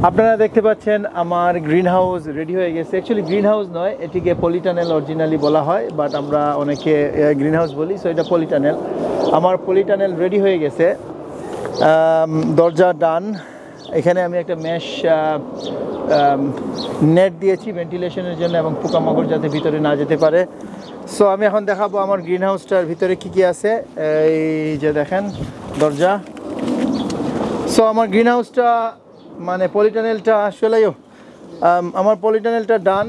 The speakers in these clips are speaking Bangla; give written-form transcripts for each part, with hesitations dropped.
আপনারা দেখতে পাচ্ছেন আমার গ্রিন হাউস রেডি হয়ে গেছে। অ্যাকচুয়ালি গ্রিন হাউস নয়, এটিকে পলিটানেল অরিজিনালি বলা হয়, বাট আমরা অনেকে গ্রিন হাউস বলি, সো এটা পলিটানেল। আমার পলিটানেল রেডি হয়ে গেছে। দরজা ডান। এখানে আমি একটা মেশ নেট দিয়েছি ভেন্টিলেশনের জন্য এবং পোকামাকড় যাতে ভিতরে না যেতে পারে। সো আমি এখন দেখাবো আমার গ্রিন হাউসটার ভিতরে কী কী আছে। এই যে দেখেন দরজা। সো আমার গ্রিন হাউসটা মানে পলিটানেলটা আসলেও আমার পলিটানেলটা ডান।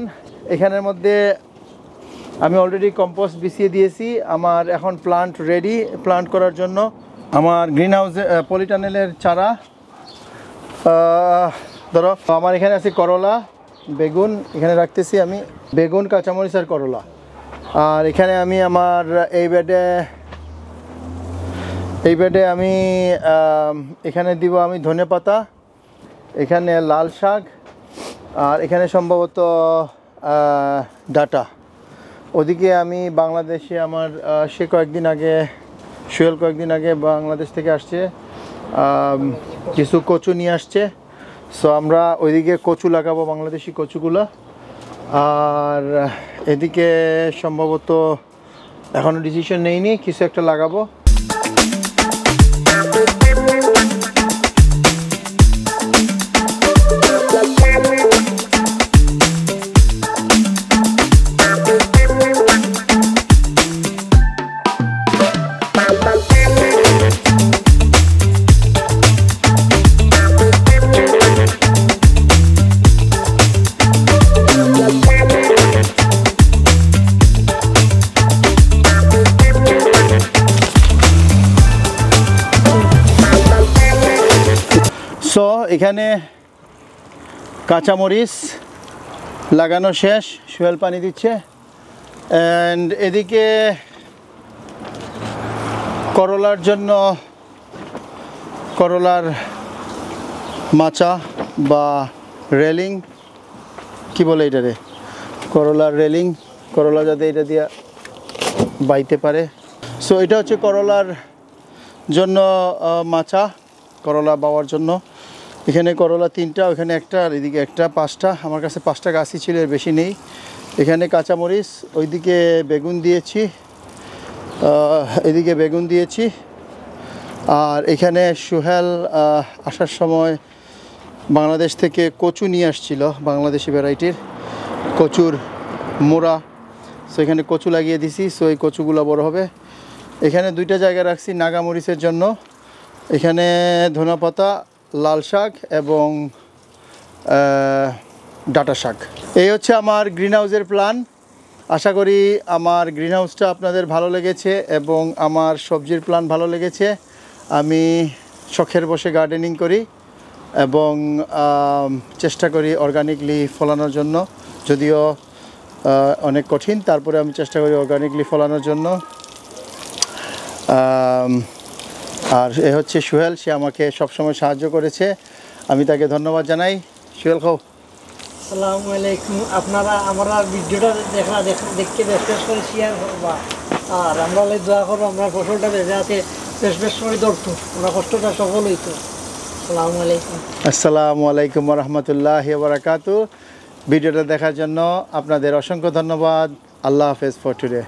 এখানের মধ্যে আমি অলরেডি কম্পোস্ট বিছিয়ে দিয়েছি। আমার এখন প্লান্ট রেডি প্লান্ট করার জন্য। আমার গ্রিন হাউসে পলিটানেলের চারা ধরো আমার এখানে আছে করলা, বেগুন এখানে রাখতেছি আমি, বেগুন, কাঁচামরিচ আর করলা। আর এখানে আমি আমার এই বেডে আমি এখানে দিব আমি ধনেপাতা, এখানে লাল শাক, আর এখানে সম্ভবত ডাটা। ওদিকে আমি বাংলাদেশে আমার সোহেল কয়েকদিন আগে বাংলাদেশ থেকে আসছে, কিছু কচু নিয়ে আসছে। সো আমরা ওইদিকে কচু লাগাবো, বাংলাদেশি কচুগুলো। আর এদিকে সম্ভবত এখনও ডিসিশন নেইনি, কিছু একটা লাগাবো। সো এখানে কাঁচামরিচ লাগানো শেষ, সোহেল পানি দিচ্ছে। অ্যান্ড এদিকে করলার জন্য করলার মাচা বা রেলিং, কি বলে এটারে, করলার রেলিং, করলা যাতে এটা দিয়ে বাইতে পারে। সো এটা হচ্ছে করলার জন্য মাচা, করলা বাওয়ার জন্য। এখানে করলা 3টা, ওখানে একটা, আর এদিকে একটা, 5টা। আমার কাছে 5টা গাছই ছিল, এর বেশি নেই। এখানে কাঁচামরিচ, ওইদিকে বেগুন দিয়েছি, এদিকে বেগুন দিয়েছি। আর এখানে সোহেল আসার সময় বাংলাদেশ থেকে কচু নিয়ে আসছিল, বাংলাদেশি ভ্যারাইটির কচুর মোড়া। সো এখানে কচু লাগিয়ে দিছি, সো এই কচুগুলো বড় হবে। এখানে 2টা জায়গা রাখছি নাগামরিচের জন্য। এখানে ধনেপাতা, লাল শাক এবং ডাটা শাক। এই হচ্ছে আমার গ্রিন হাউসের প্ল্যান। আশা করি আমার গ্রিন হাউসটা আপনাদের ভালো লেগেছে এবং আমার সবজির প্ল্যান ভালো লেগেছে। আমি শখের বসে গার্ডেনিং করি এবং চেষ্টা করি অর্গানিকলি ফলানোর জন্য, যদিও অনেক কঠিন, তারপরে আমি চেষ্টা করি অর্গানিকলি ফলানোর জন্য। আর এ হচ্ছে সোহেল, সে আমাকে সবসময় সাহায্য করেছে, আমি তাকে ধন্যবাদ জানাই। সোহেল খাও। আসসালামু আলাইকুম। আপনারা আমরা ভিডিওটা দেখতে বেশ করে শেয়ার করবা, আর আমরা দোয়া করবো আমরা ফসলটা বেঁচে আছে বেশ করে ধরতো, আমরা কষ্টটা সফল হইতো। আসসালামু আলাইকুম। আসসালামু আলাইকুম ওয়া রাহমাতুল্লাহি ওয়া বারাকাতুহু। ভিডিওটা দেখার জন্য আপনাদের অসংখ্য ধন্যবাদ। আল্লাহ হাফেজ ফর টুডে।